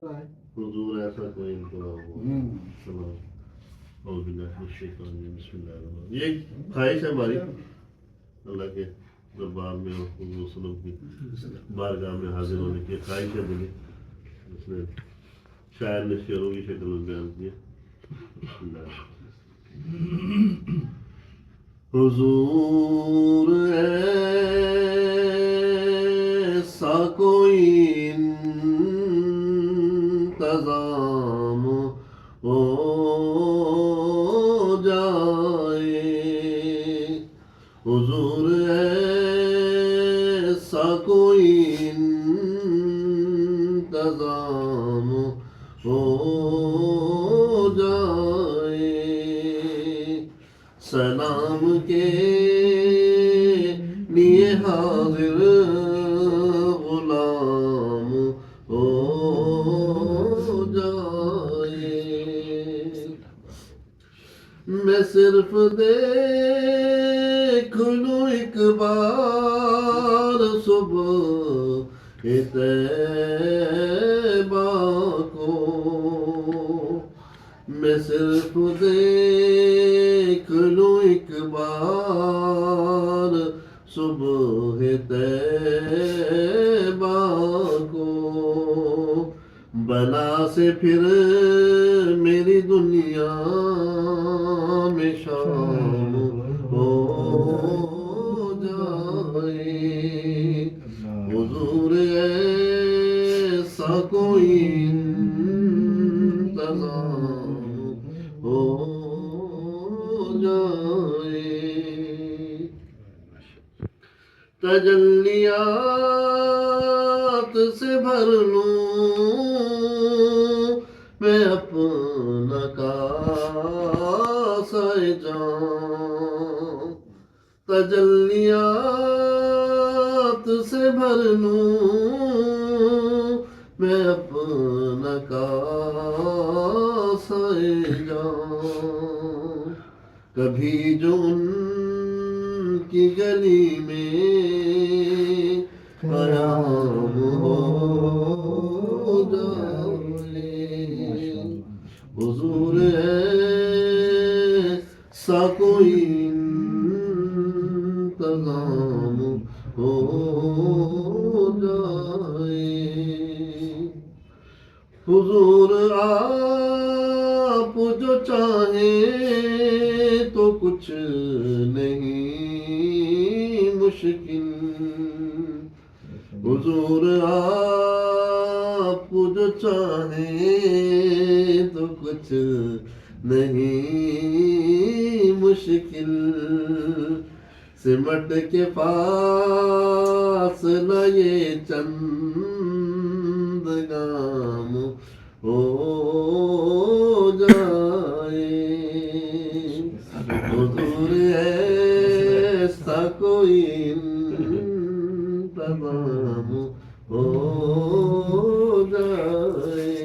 حضور ایسا کوئی انقلاب ہو سلام اعوذ باللہ من الشیطان الرجیم بسم اللہ الرحمن الرحیم. یہ خواہش ہے ہماری اللہ کے دربار میں اور حضور صلی اللہ علیہ وسلم کی بارگاہ میں حاضر ہونے کی خواہش ہے دلی. اس نے شاعر نے شعروں کی شکل میں بیان کیا. بسم اللہ حضور ایسا کوئی انتظام ہو جائے حضور ایسا کوئی انتظام ہو جائے سلام کے لیے حاضر غلام ہو جائے. میں صرف دیکھ لوں ایک بار صبح طیبہ کو میں صرف دیکھ لوں ایک بار صبح طیبہ کو بلا سے پھر میری دنیا میں شام ہو جائے حضور ایسا کوئی انتظام ہو جائے. تجلیات سے بھر لوں میں اپنا کاسہ جام تجلیات سے بھر لوں میں اپنا کاسہ جام. کبھی جو ان کی گلی میں قیام ہو جائے حضور ایسا کوئی انتظام ہو جائے. حضور آپ جو چاہیں تو کچھ نہیں مشکل حضور آپ جو چاہیں تو کچھ نہیں مشکل. سمٹ کے فاصلہ یہ چند گام ہو جائے حضور ایسا کوئی انتظام ہو جائے.